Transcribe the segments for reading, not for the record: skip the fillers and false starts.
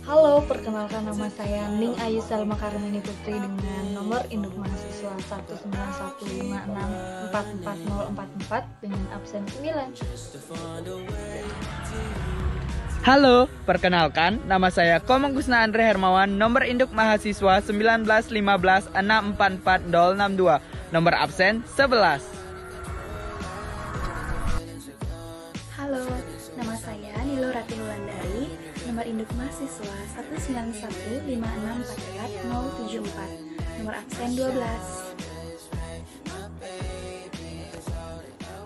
Halo, perkenalkan nama saya Ning Ayu Salma Karmini Putri dengan nomor induk mahasiswa 19156444044 dengan absen 9. Halo, perkenalkan nama saya Komang Gusna Andre Hermawan, nomor induk mahasiswa 19156444062, nomor absen 11. Halo, nama saya Nilo Rati Wulandari, nomor induk mahasiswa 19156444074, nomor absen 12.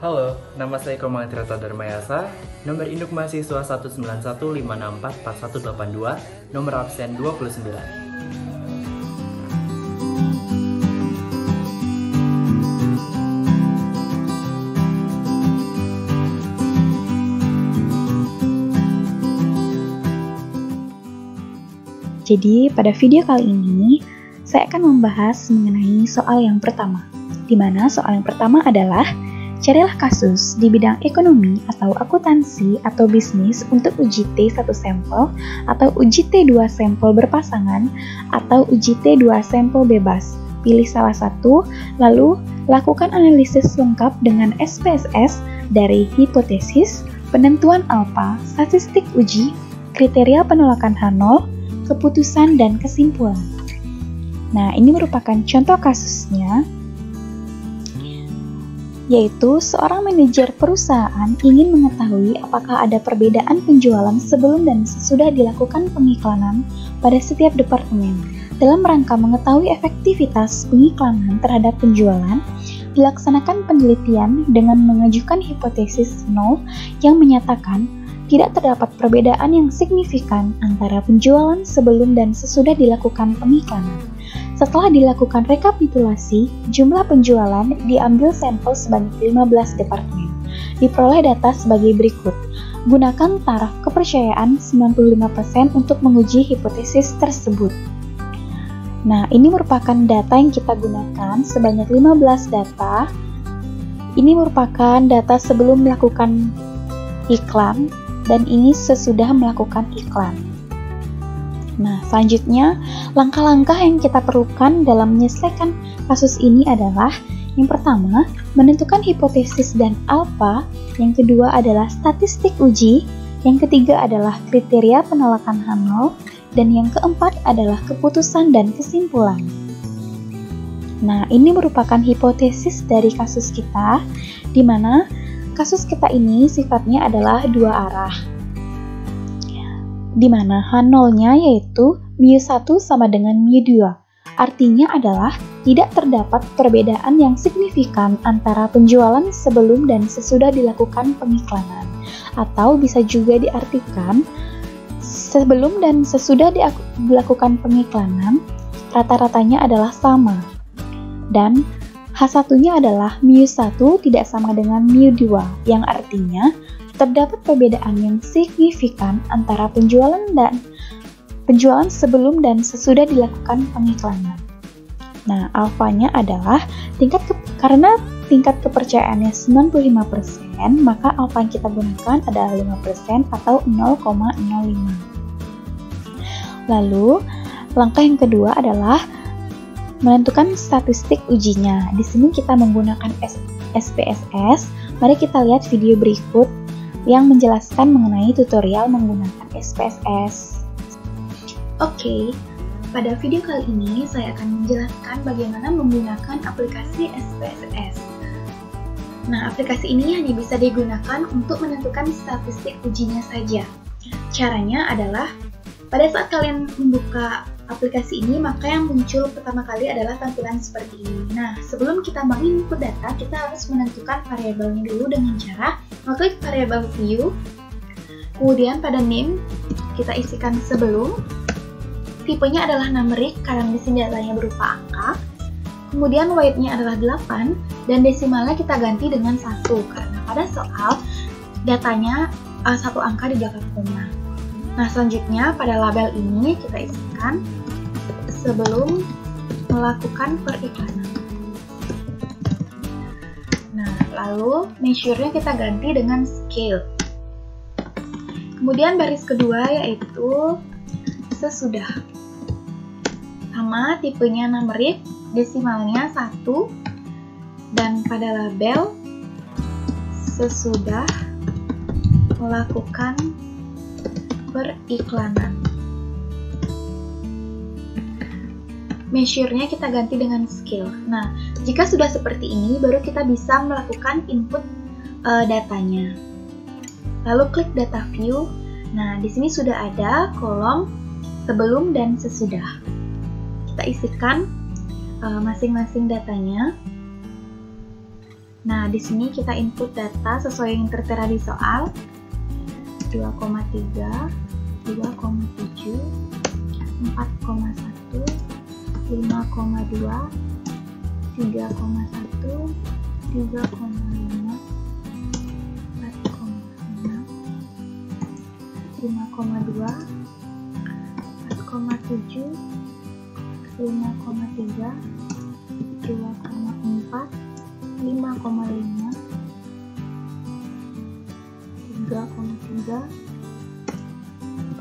Halo, nama saya Komang Tirta Darmayasa, nomor induk mahasiswa 19156444182, nomor absen 29. Jadi, pada video kali ini, saya akan membahas mengenai soal yang pertama, di mana soal yang pertama adalah carilah kasus di bidang ekonomi atau akuntansi atau bisnis untuk uji T1 sampel atau uji T2 sampel berpasangan atau uji T2 sampel bebas. Pilih salah satu, lalu lakukan analisis lengkap dengan SPSS dari hipotesis, penentuan alfa, statistik uji, kriteria penolakan H0, keputusan, dan kesimpulan. Nah, ini merupakan contoh kasusnya, yaitu seorang manajer perusahaan ingin mengetahui apakah ada perbedaan penjualan sebelum dan sesudah dilakukan pengiklanan pada setiap departemen. Dalam rangka mengetahui efektivitas pengiklanan terhadap penjualan, dilaksanakan penelitian dengan mengajukan hipotesis 0 yang menyatakan tidak terdapat perbedaan yang signifikan antara penjualan sebelum dan sesudah dilakukan pengiklanan. Setelah dilakukan rekapitulasi, jumlah penjualan diambil sampel sebanyak 15 departemen. Diperoleh data sebagai berikut. Gunakan taraf kepercayaan 95% untuk menguji hipotesis tersebut. Nah, ini merupakan data yang kita gunakan sebanyak 15 data. Ini merupakan data sebelum melakukan iklan dan ini sesudah melakukan iklan. Nah, selanjutnya, langkah-langkah yang kita perlukan dalam menyelesaikan kasus ini adalah yang pertama, menentukan hipotesis dan alfa, yang kedua adalah statistik uji, yang ketiga adalah kriteria penolakan H0, dan yang keempat adalah keputusan dan kesimpulan. Nah, ini merupakan hipotesis dari kasus kita, di mana kasus kita ini sifatnya adalah dua arah, di mana H0-nya yaitu mu1 sama dengan mu2. Artinya adalah tidak terdapat perbedaan yang signifikan antara penjualan sebelum dan sesudah dilakukan pengiklanan. Atau bisa juga diartikan, sebelum dan sesudah dilakukan pengiklanan, rata-ratanya adalah sama. Dan H1-nya adalah mu1 tidak sama dengan mu2, yang artinya terdapat perbedaan yang signifikan antara penjualan sebelum dan sesudah dilakukan pengiklanan. Nah, alfanya adalah karena tingkat kepercayaannya 95%, maka alfa yang kita gunakan adalah 5% atau 0,05. Lalu, langkah yang kedua adalah menentukan statistik ujinya. Di sini kita menggunakan SPSS. Mari kita lihat video berikut yang menjelaskan mengenai tutorial menggunakan SPSS. Oke, pada video kali ini saya akan menjelaskan bagaimana menggunakan aplikasi SPSS. Nah, aplikasi ini hanya bisa digunakan untuk menentukan statistik ujinya saja. Caranya adalah, pada saat kalian membuka aplikasi ini, maka yang muncul pertama kali adalah tampilan seperti ini. Nah, sebelum kita menginput data, kita harus menentukan variabelnya dulu dengan cara mengklik variabel view, kemudian pada name kita isikan sebelum, tipenya adalah numeric karena di sini datanya berupa angka, kemudian weight-nya adalah 8, dan desimalnya kita ganti dengan 1 karena pada soal datanya satu angka di belakang koma. Nah, selanjutnya pada label ini kita isikan sebelum melakukan periklanan. Nah, lalu measure-nya kita ganti dengan scale. Kemudian baris kedua yaitu sesudah. Sama tipenya numerik, desimalnya 1, dan pada label sesudah melakukan periklanan. Measure-nya kita ganti dengan skill. Nah, jika sudah seperti ini, baru kita bisa melakukan input datanya. Lalu klik data view. Nah, di sini sudah ada kolom sebelum dan sesudah. Kita isikan masing-masing datanya. Nah, di sini kita input data sesuai yang tertera di soal. 2,3, 2,7, 4,1, 5,2, 3,1, 3,5, 4,6, 5,2, 4,7, 5,3, 2,4, 5,5, 3,3,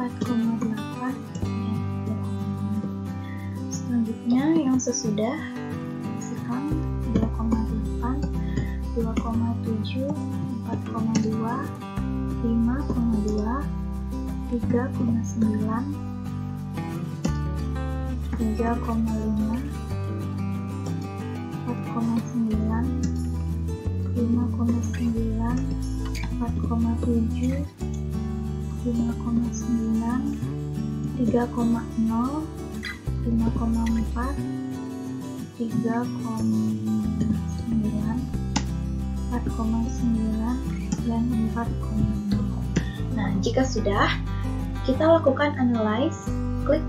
4,8, selanjutnya yang sesudah isikan 2,8, 2,7, 4,2, 5,2, 3,9, 3,5, 4,9, 5,9, 4,7, 5,9, 3,0, 5,4, 3,9, 4,9, dan 4,0. Nah, jika sudah, kita lakukan analyze, klik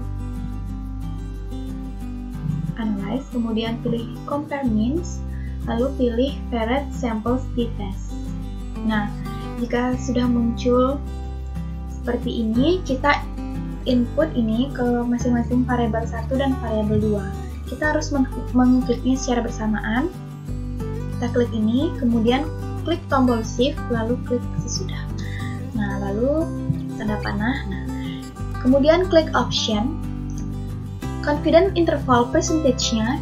analyze, kemudian pilih compare means, lalu pilih parent samples t-test. Nah, jika sudah muncul seperti ini, kita input ini ke masing-masing variabel 1 dan variabel 2. Kita harus mengkliknya secara bersamaan. Kita klik ini, kemudian klik tombol shift, lalu klik sesudah. Nah, lalu tanda panah. Nah, kemudian klik option. Confidence interval percentage-nya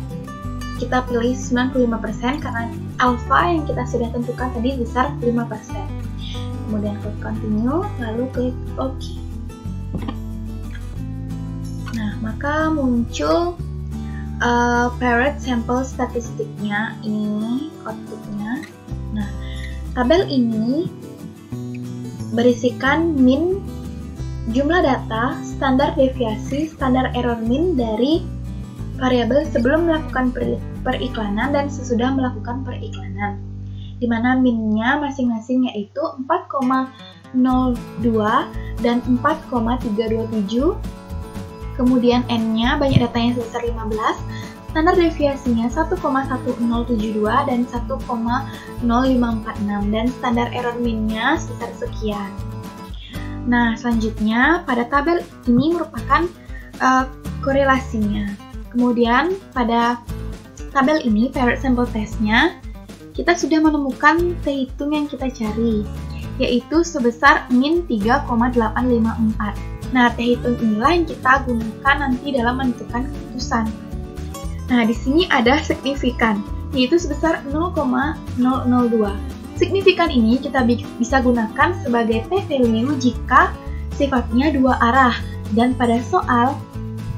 kita pilih 95% karena alpha yang kita sudah tentukan tadi besar 5%. Kemudian klik continue, lalu klik OK. Nah, maka muncul parent sample statistiknya, ini outputnya. Nah, tabel ini berisikan min, jumlah data, standar deviasi, standar error min dari variabel sebelum melakukan periklanan dan sesudah melakukan periklanan, di mana minnya masing-masing yaitu 4,02 dan 4,327. Kemudian n-nya banyak datanya sebesar 15, standar deviasinya 1,1072 dan 1,0546, dan standar error min-nya sebesar sekian. Nah, selanjutnya pada tabel ini merupakan korelasinya. Kemudian pada tabel ini, parent sample test-nya, kita sudah menemukan t-hitung yang kita cari, yaitu sebesar min 3,854. Nah, t-hitung inilah yang kita gunakan nanti dalam menentukan keputusan. Nah, di sini ada signifikan, yaitu sebesar 0,002. Signifikan ini kita bisa gunakan sebagai p-value jika sifatnya dua arah, dan pada soal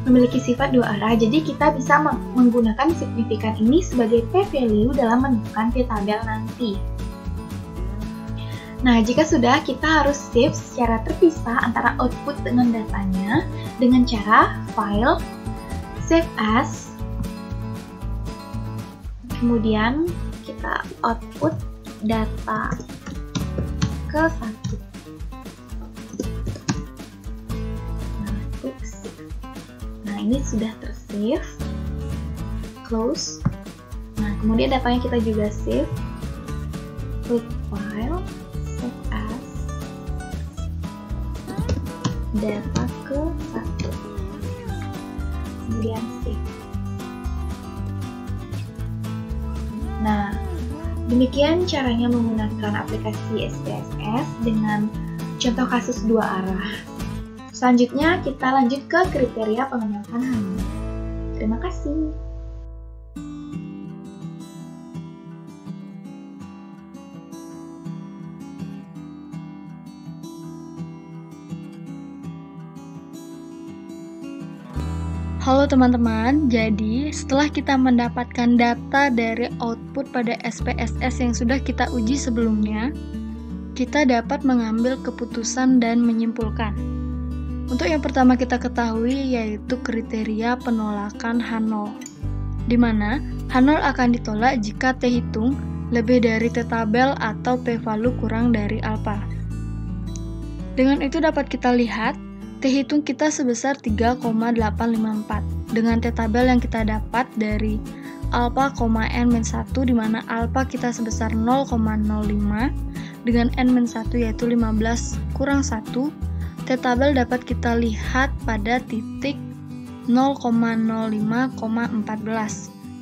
memiliki sifat dua arah, jadi kita bisa menggunakan signifikan ini sebagai p-value dalam menentukan p-tabel nanti. Nah, jika sudah, kita harus save secara terpisah antara output dengan datanya dengan cara file, save as, kemudian kita output data ke 1. Nah, klik save. Nah, ini sudah tersave. Close. Nah, kemudian datanya kita juga save. Klik file, save as, data ke 1. Kemudian save. Nah, demikian caranya menggunakan aplikasi SPSS dengan contoh kasus dua arah. Selanjutnya kita lanjut ke kriteria pengenalkan hamil. Terima kasih. Halo teman-teman, jadi setelah kita mendapatkan data dari output pada SPSS yang sudah kita uji sebelumnya, kita dapat mengambil keputusan dan menyimpulkan. Untuk yang pertama kita ketahui yaitu kriteria penolakan H0, di mana H0 akan ditolak jika T hitung lebih dari T tabel atau p-value kurang dari alpha. Dengan itu dapat kita lihat T hitung kita sebesar 3,854 dengan T tabel yang kita dapat dari alpha, n-1 di mana alpha kita sebesar 0,05 dengan n-1 yaitu 15 kurang 1. T tabel dapat kita lihat pada titik 0,05,14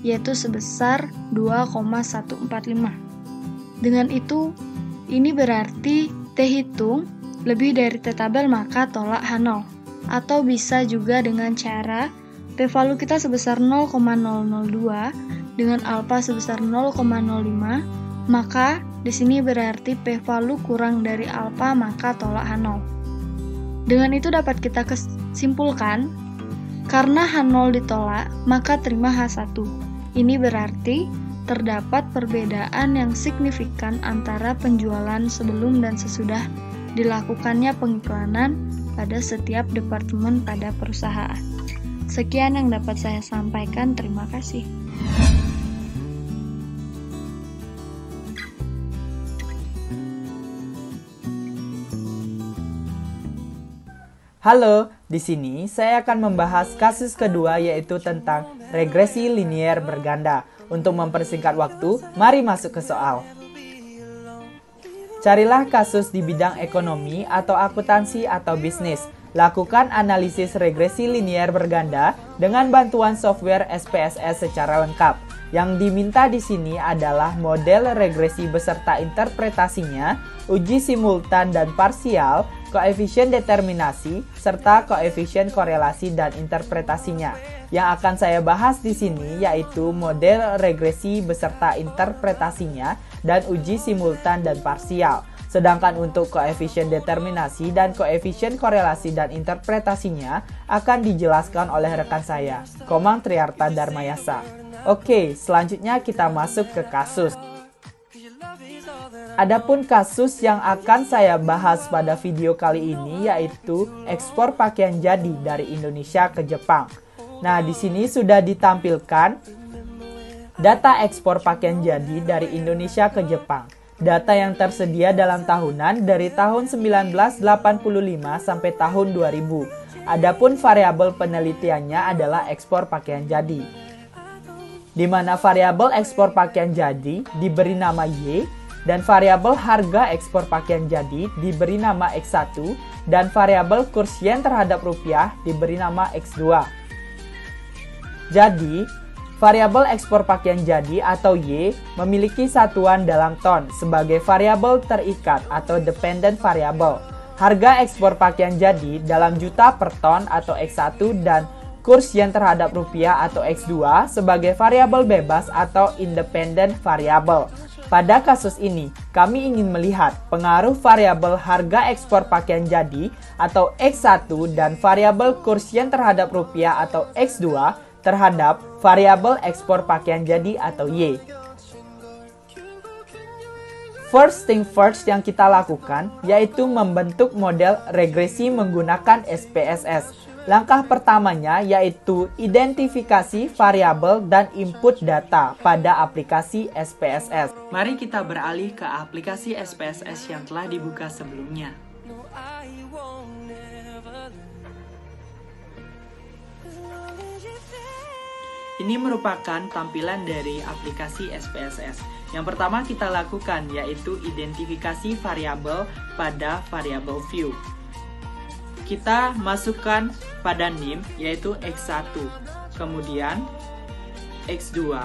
yaitu sebesar 2,145. Dengan itu, ini berarti T hitung lebih dari T tabel maka tolak H0. Atau bisa juga dengan cara p-value kita sebesar 0,002 dengan alpha sebesar 0,05, maka di sini berarti p-value kurang dari alpha maka tolak H0. Dengan itu dapat kita kesimpulkan karena H0 ditolak maka terima H1. Ini berarti terdapat perbedaan yang signifikan antara penjualan sebelum dan sesudah dilakukannya pengiklanan pada setiap departemen pada perusahaan. Sekian yang dapat saya sampaikan, terima kasih. Halo, di sini saya akan membahas kasus kedua yaitu tentang regresi linier berganda. Untuk mempersingkat waktu, mari masuk ke soal. Carilah kasus di bidang ekonomi atau akuntansi atau bisnis. Lakukan analisis regresi linier berganda dengan bantuan software SPSS secara lengkap. Yang diminta di sini adalah model regresi beserta interpretasinya, uji simultan dan parsial, koefisien determinasi, serta koefisien korelasi dan interpretasinya. Yang akan saya bahas di sini yaitu model regresi beserta interpretasinya dan uji simultan dan parsial. Sedangkan untuk koefisien determinasi dan koefisien korelasi dan interpretasinya akan dijelaskan oleh rekan saya, Komang Triarta Darmayasa. Oke, selanjutnya kita masuk ke kasus. Adapun kasus yang akan saya bahas pada video kali ini yaitu ekspor pakaian jadi dari Indonesia ke Jepang. Nah, di sini sudah ditampilkan data ekspor pakaian jadi dari Indonesia ke Jepang. Data yang tersedia dalam tahunan dari tahun 1985 sampai tahun 2000. Adapun variabel penelitiannya adalah ekspor pakaian jadi. Di mana variabel ekspor pakaian jadi diberi nama Y dan variabel harga ekspor pakaian jadi diberi nama X1 dan variabel kurs yen terhadap rupiah diberi nama X2. Jadi, variabel ekspor pakaian jadi atau Y memiliki satuan dalam ton sebagai variabel terikat atau dependent variable. Harga ekspor pakaian jadi dalam juta per ton atau X1 dan kurs yen terhadap rupiah atau X2 sebagai variabel bebas atau independent variable. Pada kasus ini, kami ingin melihat pengaruh variabel harga ekspor pakaian jadi atau X1 dan variabel kurs yen terhadap rupiah atau X2 terhadap variabel ekspor pakaian jadi atau Y. First thing first yang kita lakukan yaitu membentuk model regresi menggunakan SPSS. Langkah pertamanya yaitu identifikasi variabel dan input data pada aplikasi SPSS. Mari kita beralih ke aplikasi SPSS yang telah dibuka sebelumnya. Ini merupakan tampilan dari aplikasi SPSS. Yang pertama kita lakukan yaitu identifikasi variabel pada variabel view. Kita masukkan pada name yaitu X1, kemudian X2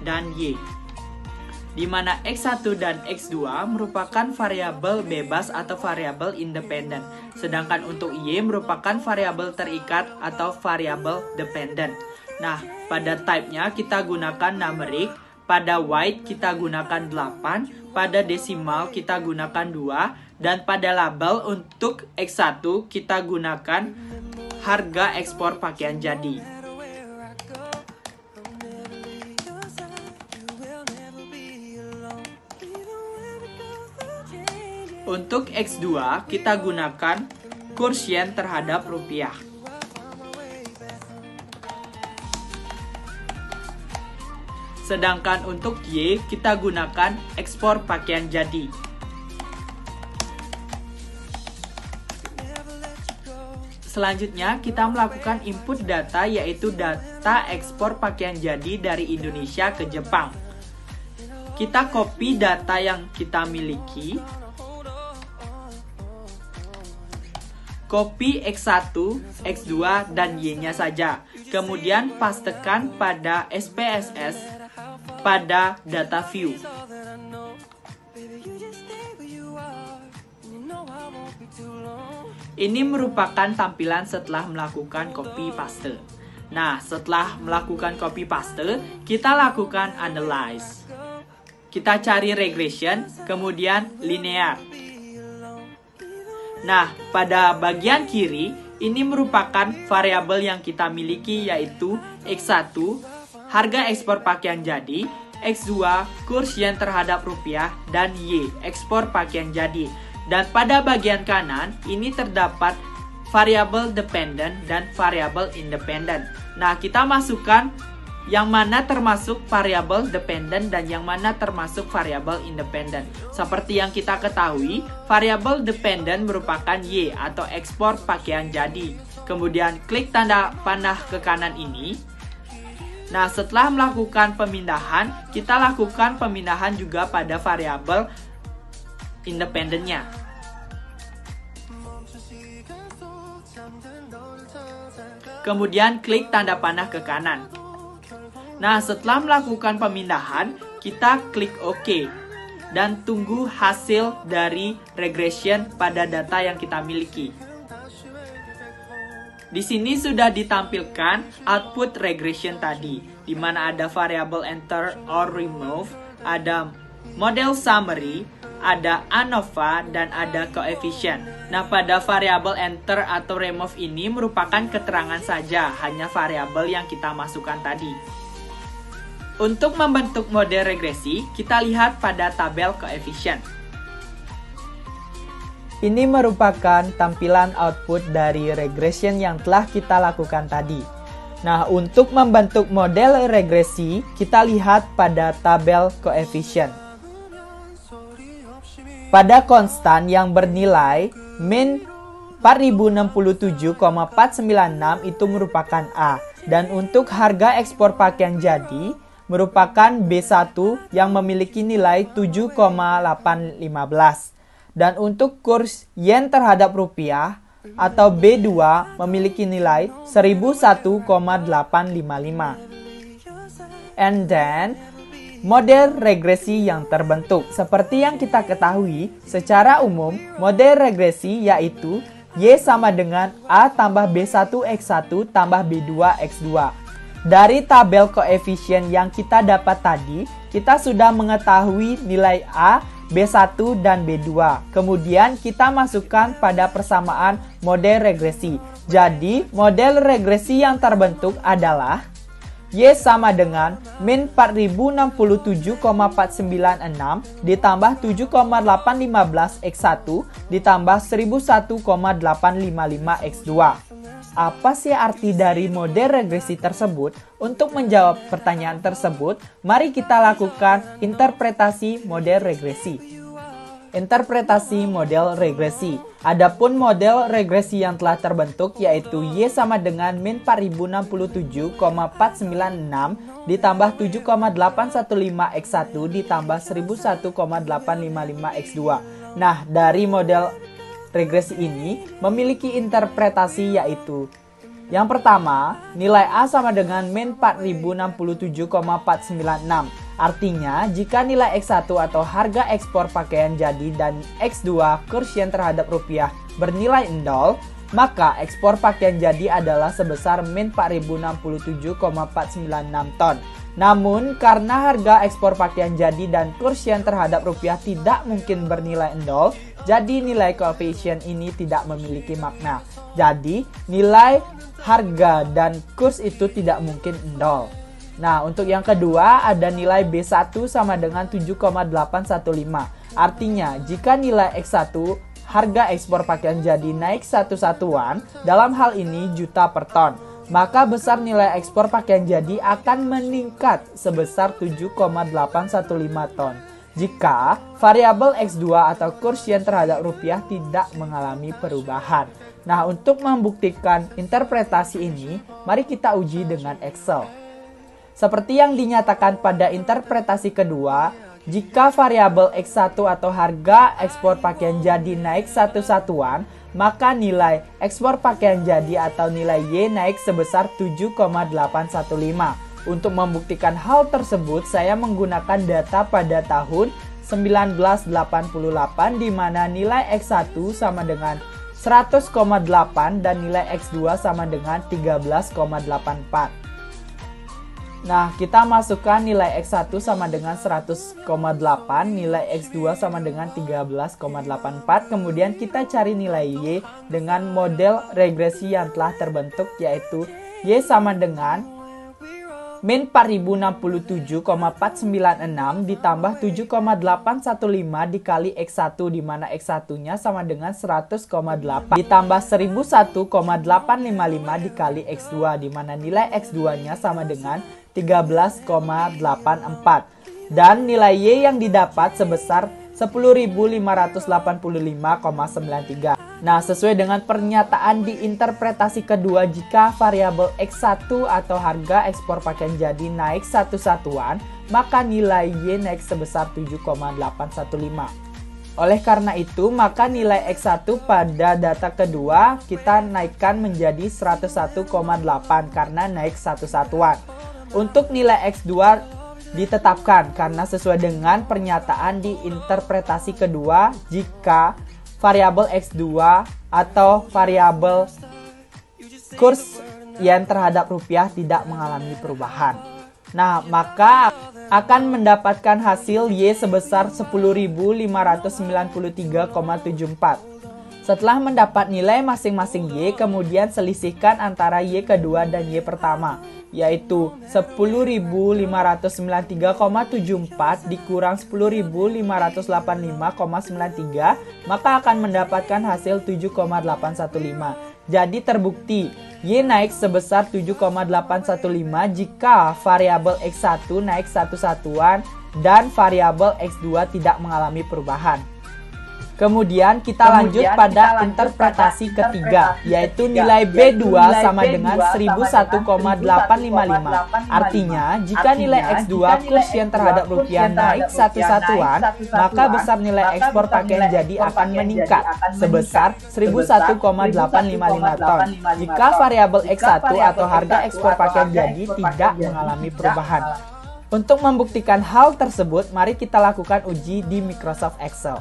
dan Y. di mana X1 dan X2 merupakan variabel bebas atau variabel independen, sedangkan untuk Y merupakan variabel terikat atau variabel dependen. Nah, pada type-nya kita gunakan numeric, pada white kita gunakan 8, pada desimal kita gunakan 2, dan pada label untuk X1 kita gunakan harga ekspor pakaian jadi. Untuk X2 kita gunakan kurs yen terhadap rupiah. Sedangkan untuk Y kita gunakan ekspor pakaian jadi. Selanjutnya kita melakukan input data, yaitu data ekspor pakaian jadi dari Indonesia ke Jepang. Kita copy data yang kita miliki, copy X1, X2, dan Y-nya saja. Kemudian pastekan pada SPSS pada data view. Ini merupakan tampilan setelah melakukan copy paste. Nah, setelah melakukan copy paste, kita lakukan analyze. Kita cari regression, kemudian linear. Nah, pada bagian kiri, ini merupakan variabel yang kita miliki, yaitu X1, harga ekspor pakaian jadi, X2, kurs yen terhadap rupiah, dan Y, ekspor pakaian jadi. Dan pada bagian kanan, ini terdapat variabel dependent dan variabel independent. Nah, kita masukkan yang mana termasuk variabel dependent dan yang mana termasuk variabel independent. Seperti yang kita ketahui, variabel dependent merupakan Y atau ekspor pakaian jadi. Kemudian klik tanda panah ke kanan ini. Nah, setelah melakukan pemindahan, kita lakukan pemindahan juga pada variabel independennya. Kemudian klik tanda panah ke kanan. Nah, setelah melakukan pemindahan, kita klik OK dan tunggu hasil dari regression pada data yang kita miliki. Di sini sudah ditampilkan output regression tadi, di mana ada variabel enter or remove, ada model summary, ada ANOVA, dan ada coefficient. Nah, pada variabel enter atau remove ini merupakan keterangan saja, hanya variabel yang kita masukkan tadi. Untuk membentuk model regresi, kita lihat pada tabel coefficient. Ini merupakan tampilan output dari regression yang telah kita lakukan tadi. Nah, untuk membentuk model regresi, kita lihat pada tabel coefficient. Pada konstan yang bernilai min 4067,496 itu merupakan A. Dan untuk harga ekspor pakaian jadi merupakan B1 yang memiliki nilai 7,815. Dan untuk kurs yen terhadap rupiah atau B2 memiliki nilai 1001,855. And then, model regresi yang terbentuk. Seperti yang kita ketahui, secara umum, model regresi yaitu Y sama dengan A tambah B1X1 tambah B2X2. Dari tabel koefisien yang kita dapat tadi, kita sudah mengetahui nilai A, B1, dan B2. Kemudian kita masukkan pada persamaan model regresi. Jadi, model regresi yang terbentuk adalah Y sama dengan min 4067,496 ditambah 7,815 X1 ditambah 1001,855 X2. Apa sih arti dari model regresi tersebut? Untuk menjawab pertanyaan tersebut, mari kita lakukan interpretasi model regresi. Interpretasi model regresi. Adapun model regresi yang telah terbentuk yaitu Y sama dengan min 4067,496 ditambah 7,815 X1 ditambah 1001,855 X2. Nah, dari model regresi ini memiliki interpretasi yaitu yang pertama, nilai A sama dengan min 4067,496. Artinya, jika nilai X1 atau harga ekspor pakaian jadi dan X2 kurs yen terhadap rupiah bernilai 0, maka ekspor pakaian jadi adalah sebesar min 4067,496 ton. Namun, karena harga ekspor pakaian jadi dan kurs yen terhadap rupiah tidak mungkin bernilai 0, jadi nilai koefisien ini tidak memiliki makna. Jadi, nilai harga dan kurs itu tidak mungkin 0. Nah, untuk yang kedua ada nilai B1 sama dengan 7,815. Artinya, jika nilai X1 harga ekspor pakaian jadi naik 1 satuan, dalam hal ini juta per ton, maka besar nilai ekspor pakaian jadi akan meningkat sebesar 7,815 ton. Jika variabel X2 atau kurs yen terhadap rupiah tidak mengalami perubahan. Nah, untuk membuktikan interpretasi ini, mari kita uji dengan Excel. Seperti yang dinyatakan pada interpretasi kedua, jika variabel X1 atau harga ekspor pakaian jadi naik 1 satuan, maka nilai ekspor pakaian jadi atau nilai Y naik sebesar 7,815. Untuk membuktikan hal tersebut, saya menggunakan data pada tahun 1988 di mana nilai X1 sama dengan 100,8 dan nilai X2 sama dengan 13,84. Nah, kita masukkan nilai X1 sama dengan 100,8, nilai X2 sama dengan 13,84, kemudian kita cari nilai Y dengan model regresi yang telah terbentuk, yaitu Y sama dengan min 4067,496 ditambah 7,815 dikali X1, di mana X1-nya sama dengan 100,8 ditambah 1001,855 dikali X2, di mana nilai X2-nya sama dengan 13,84 dan nilai Y yang didapat sebesar 10.585,93. Nah, sesuai dengan pernyataan di interpretasi kedua, jika variabel X1 atau harga ekspor pakaian jadi naik 1 satuan, maka nilai Y naik sebesar 7,815. Oleh karena itu, maka nilai X1 pada data kedua kita naikkan menjadi 101,8 karena naik 1 satuan. Untuk nilai X2 ditetapkan karena sesuai dengan pernyataan di interpretasi kedua, jika variabel X2 atau variabel kurs yen terhadap rupiah tidak mengalami perubahan. Nah, maka akan mendapatkan hasil Y sebesar 10.593,74. Setelah mendapat nilai masing-masing Y, kemudian selisihkan antara Y kedua dan Y pertama, yaitu 10.593,74 dikurang 10.585,93, maka akan mendapatkan hasil 7,815. Jadi terbukti Y naik sebesar 7,815 jika variabel X1 naik 1 satuan dan variabel X2 tidak mengalami perubahan. Kemudian kita lanjut pada interpretasi ketiga, yaitu nilai B2 sama dengan 1001,855. Artinya, jika nilai X2 kurs yen terhadap rupiah naik 1 satuan, maka besar nilai ekspor pakaian jadi akan meningkat sebesar 1001,855 ton. Jika variabel X1 atau harga ekspor pakaian jadi tidak mengalami perubahan. Untuk membuktikan hal tersebut, mari kita lakukan uji di Microsoft Excel.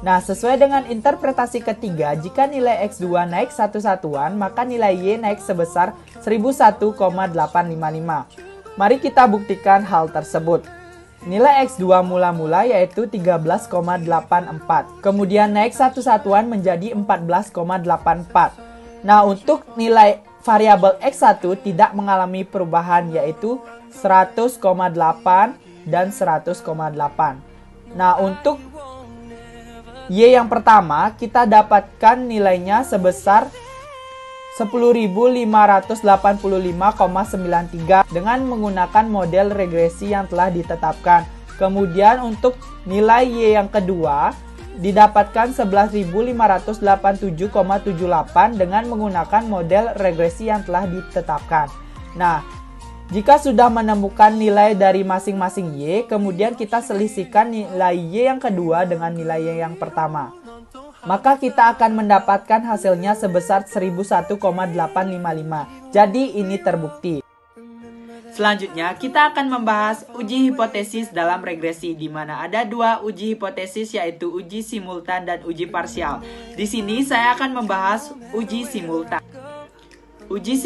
Nah, sesuai dengan interpretasi ketiga, jika nilai X2 naik 1 satuan, maka nilai Y naik sebesar 1001,855. Mari kita buktikan hal tersebut. Nilai X2 mula-mula yaitu 13,84. Kemudian naik 1 satuan menjadi 14,84. Nah, untuk nilai variabel X1 tidak mengalami perubahan yaitu 100,8 dan 100,8. Nah, untuk Y yang pertama, kita dapatkan nilainya sebesar 10.585,93 dengan menggunakan model regresi yang telah ditetapkan. Kemudian untuk nilai Y yang kedua, didapatkan 11.587,78 dengan menggunakan model regresi yang telah ditetapkan. Nah, jika sudah menemukan nilai dari masing-masing Y, kemudian kita selisihkan nilai Y yang kedua dengan nilai Y yang pertama. Maka kita akan mendapatkan hasilnya sebesar 1001,855. Jadi ini terbukti. Selanjutnya, kita akan membahas uji hipotesis dalam regresi, di mana ada dua uji hipotesis, yaitu uji simultan dan uji parsial. Di sini saya akan membahas uji simultan. Uji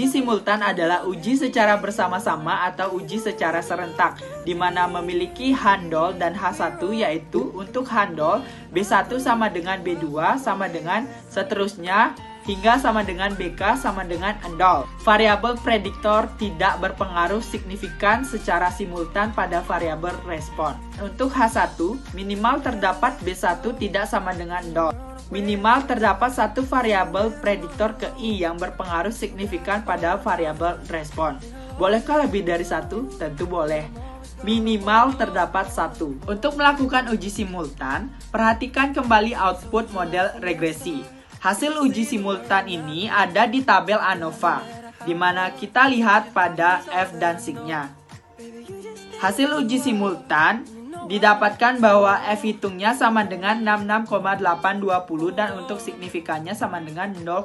simultan adalah uji secara bersama-sama atau uji secara serentak, di mana memiliki handol dan H1, yaitu untuk handol B1 sama dengan B2 sama dengan seterusnya, hingga sama dengan BK sama dengan endol. Variabel prediktor tidak berpengaruh signifikan secara simultan pada variabel respon. Untuk H1, minimal terdapat B1 tidak sama dengan endol. Minimal terdapat satu variabel prediktor ke I yang berpengaruh signifikan pada variabel respon. Bolehkah lebih dari satu? Tentu boleh. Minimal terdapat satu. Untuk melakukan uji simultan, perhatikan kembali output model regresi. Hasil uji simultan ini ada di tabel ANOVA, di mana kita lihat pada F dan signya. Hasil uji simultan didapatkan bahwa F hitungnya sama dengan 66,820 dan untuk signifikannya sama dengan 0,000.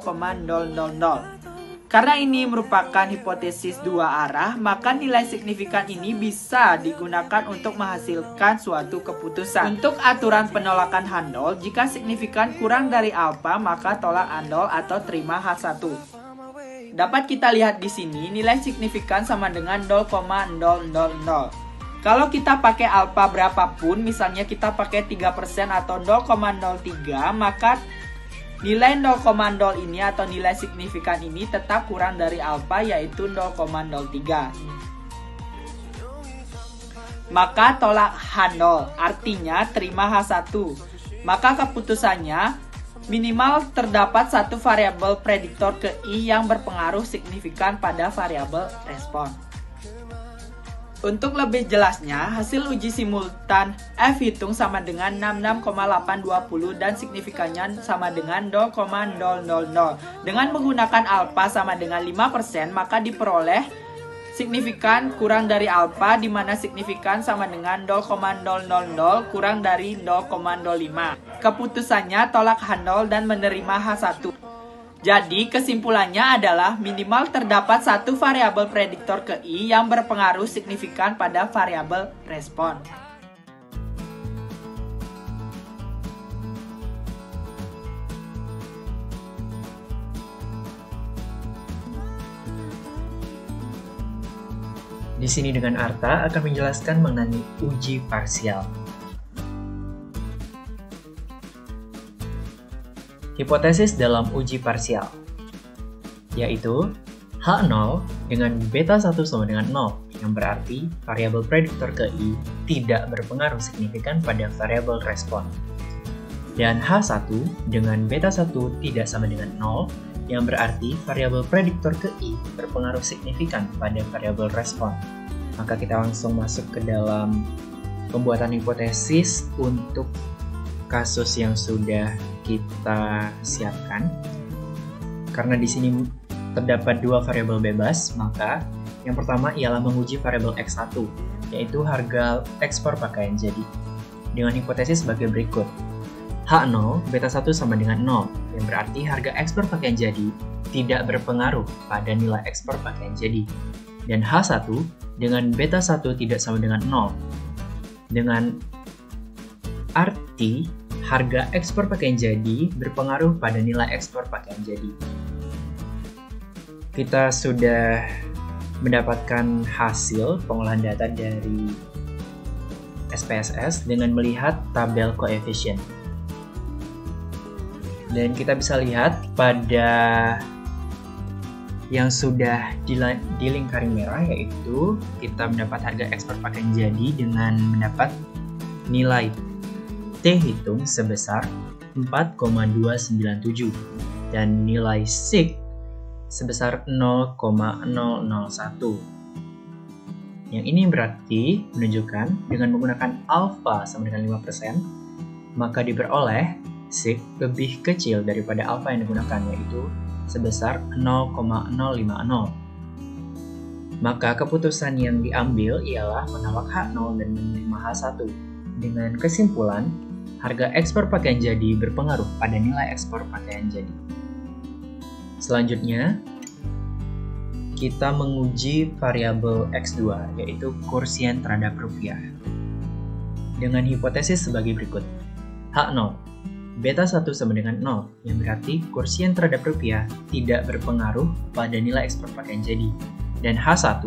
Karena ini merupakan hipotesis dua arah, maka nilai signifikan ini bisa digunakan untuk menghasilkan suatu keputusan. Untuk aturan penolakan handol, jika signifikan kurang dari alfa, maka tolak handol atau terima H1. Dapat kita lihat di sini, nilai signifikan sama dengan 0,000. Kalau kita pakai alfa berapapun, misalnya kita pakai 3% atau 0,03, maka nilai 0,0 ini atau nilai signifikan ini tetap kurang dari alfa, yaitu 0,03. Maka tolak handol, artinya terima H1. Maka keputusannya minimal terdapat satu variabel prediktor ke I yang berpengaruh signifikan pada variabel respon. Untuk lebih jelasnya, hasil uji simultan F hitung sama dengan 66,820 dan signifikannya sama dengan 0,000. Dengan menggunakan alfa sama dengan 5%, maka diperoleh signifikan kurang dari alfa, di mana signifikan sama dengan 0,000 kurang dari 0,05. Keputusannya tolak handol dan menerima H1. Jadi, kesimpulannya adalah minimal terdapat satu variabel prediktor ke I yang berpengaruh signifikan pada variabel respon. Di sini dengan Arta akan menjelaskan mengenai uji parsial. Hipotesis dalam uji parsial, yaitu H0 dengan beta 1 sama dengan 0, yang berarti variabel prediktor ke I tidak berpengaruh signifikan pada variabel respon. Dan H1 dengan beta 1 tidak sama dengan 0, yang berarti variabel prediktor ke I berpengaruh signifikan pada variabel respon. Maka kita langsung masuk ke dalam pembuatan hipotesis untuk kasus yang sudah kita siapkan. Karena di sini terdapat dua variabel bebas, maka yang pertama ialah menguji variabel X1, yaitu harga ekspor pakaian jadi. Dengan hipotesis sebagai berikut. H0 beta 1 sama dengan 0, yang berarti harga ekspor pakaian jadi tidak berpengaruh pada nilai ekspor pakaian jadi. Dan H1 dengan beta 1 tidak sama dengan 0. Dengan arti harga ekspor pakaian jadi berpengaruh pada nilai ekspor pakaian jadi. Kita sudah mendapatkan hasil pengolahan data dari SPSS dengan melihat tabel koefisien. Dan kita bisa lihat pada yang sudah dilingkari merah, yaitu kita mendapat harga ekspor pakaian jadi dengan mendapat nilai T hitung sebesar 4,297 dan nilai SIG sebesar 0,001. Yang ini berarti menunjukkan dengan menggunakan alfa sama dengan 5%, maka diperoleh SIG lebih kecil daripada alfa yang digunakan, yaitu sebesar 0,050. Maka keputusan yang diambil ialah menolak H0 dan menerima H1 dengan kesimpulan harga ekspor pakaian jadi berpengaruh pada nilai ekspor pakaian jadi. Selanjutnya, kita menguji variabel X2, yaitu kurs yen terhadap rupiah. Dengan hipotesis sebagai berikut. H0, beta 1 sama dengan 0, yang berarti kurs yen terhadap rupiah tidak berpengaruh pada nilai ekspor pakaian jadi. Dan H1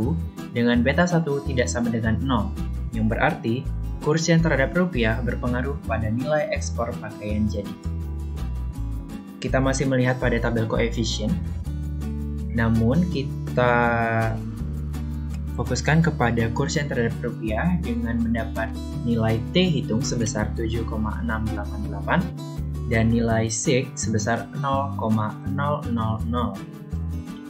dengan beta 1 tidak sama dengan 0, yang berarti kurs yen terhadap rupiah berpengaruh pada nilai ekspor pakaian jadi. Kita masih melihat pada tabel koefisien, namun kita fokuskan kepada kurs yen terhadap rupiah dengan mendapat nilai T hitung sebesar 7,688 dan nilai SIG sebesar 0,000.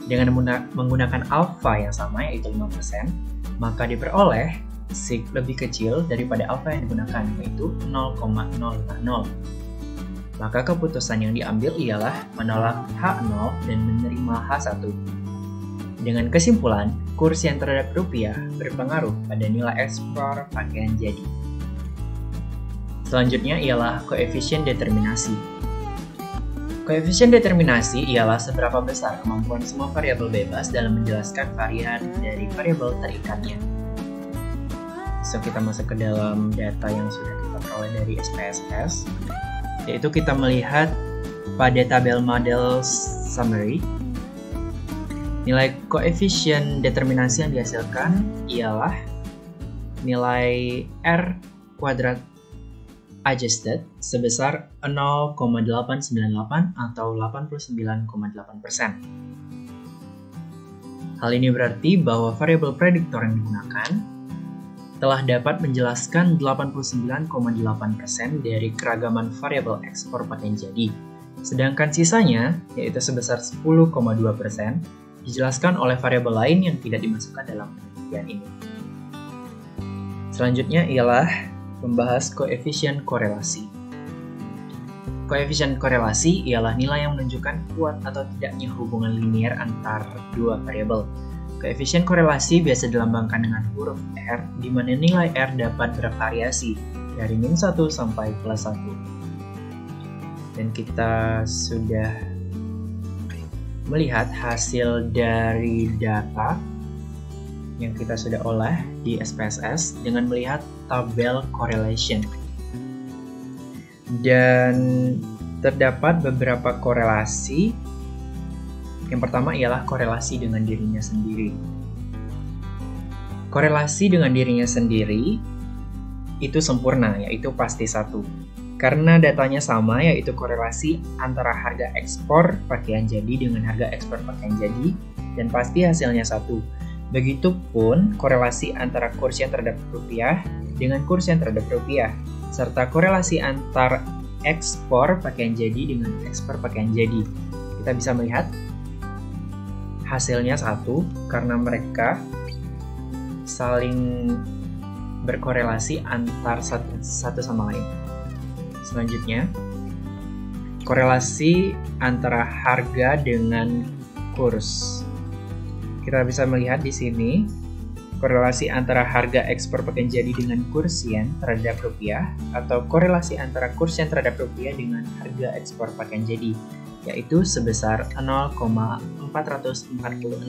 Dengan menggunakan alfa yang sama yaitu 5%, maka diperoleh SIG lebih kecil daripada alfa yang digunakan yaitu 0,050. Maka keputusan yang diambil ialah menolak H0 dan menerima H1. Dengan kesimpulan, kurs yen terhadap rupiah berpengaruh pada nilai ekspor pakaian jadi. Selanjutnya ialah koefisien determinasi. Koefisien determinasi ialah seberapa besar kemampuan semua variabel bebas dalam menjelaskan varian dari variabel terikatnya. So, kita masuk ke dalam data yang sudah kita peroleh dari SPSS. Yaitu kita melihat pada tabel model summary, nilai koefisien determinasi yang dihasilkan ialah nilai R kuadrat adjusted sebesar 0,898 atau 89,8%. Hal ini berarti bahwa variabel prediktor yang digunakan telah dapat menjelaskan 89,8% dari keragaman variabel ekspor pakaian jadi, sedangkan sisanya, yaitu sebesar 10,2%, dijelaskan oleh variabel lain yang tidak dimasukkan dalam penelitian ini. Selanjutnya ialah membahas koefisien korelasi. Koefisien korelasi ialah nilai yang menunjukkan kuat atau tidaknya hubungan linier antar dua variabel. Koefisien korelasi biasa dilambangkan dengan huruf R, di mana nilai R dapat bervariasi dari -1 sampai +1. Dan kita sudah melihat hasil dari data yang kita sudah olah di SPSS dengan melihat tabel correlation. Dan terdapat beberapa korelasi. Yang pertama ialah korelasi dengan dirinya sendiri. Korelasi dengan dirinya sendiri itu sempurna, yaitu pasti 1. Karena datanya sama, yaitu korelasi antara harga ekspor pakaian jadi dengan harga ekspor pakaian jadi, dan pasti hasilnya 1. Begitupun korelasi antara kurs yen terhadap rupiah dengan kurs yen terhadap rupiah, serta korelasi antar ekspor pakaian jadi dengan ekspor pakaian jadi. Kita bisa melihat hasilnya 1 karena mereka saling berkorelasi antar satu sama lain. Selanjutnya, korelasi antara harga dengan kurs. Kita bisa melihat di sini korelasi antara harga ekspor pakaian jadi dengan kurs yen terhadap rupiah atau korelasi antara kurs yen terhadap rupiah dengan harga ekspor pakaian jadi, yaitu sebesar 0,446.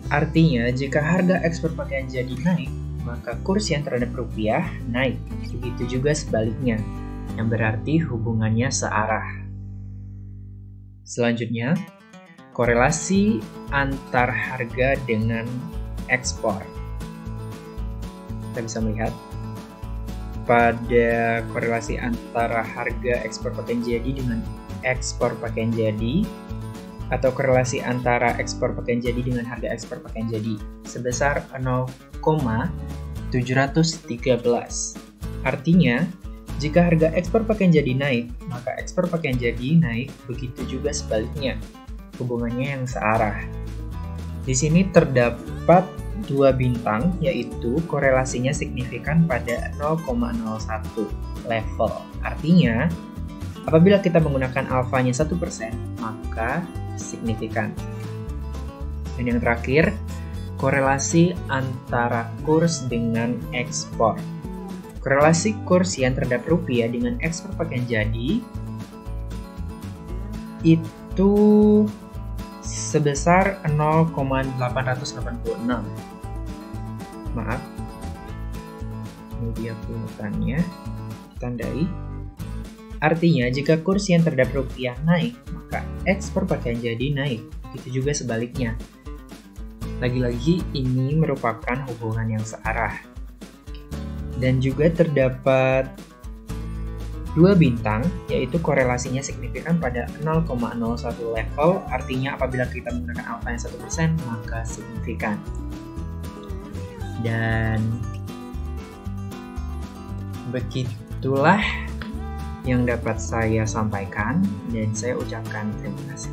Artinya, jika harga ekspor pakaian jadi naik, maka kurs yen terhadap rupiah naik. Begitu juga sebaliknya, yang berarti hubungannya searah. Selanjutnya, korelasi antar harga dengan ekspor. Kita bisa melihat pada korelasi antara harga ekspor pakaian jadi dengan ekspor pakaian jadi, atau korelasi antara ekspor pakaian jadi dengan harga ekspor pakaian jadi sebesar 0,713. Artinya, jika harga ekspor pakaian jadi naik, maka ekspor pakaian jadi naik, begitu juga sebaliknya. Hubungannya yang searah. Di sini terdapat 2 bintang, yaitu korelasinya signifikan pada 0,01 level. Artinya, apabila kita menggunakan alfanya 1%, maka signifikan. Dan yang terakhir, korelasi antara kurs dengan ekspor. Korelasi kurs yen terhadap rupiah dengan ekspor pakaian jadi itu sebesar 0,886. Maaf, ini dia pungutannya, tandai. Artinya, jika kurs yen terhadap rupiah naik, maka ekspor pakaian jadi naik. Begitu juga sebaliknya. Lagi-lagi, ini merupakan hubungan yang searah. Dan juga terdapat 2 bintang, yaitu korelasinya signifikan pada 0,01 level, artinya apabila kita menggunakan alfa yang 1%, maka signifikan. Dan begitulah yang dapat saya sampaikan, dan saya ucapkan terima kasih.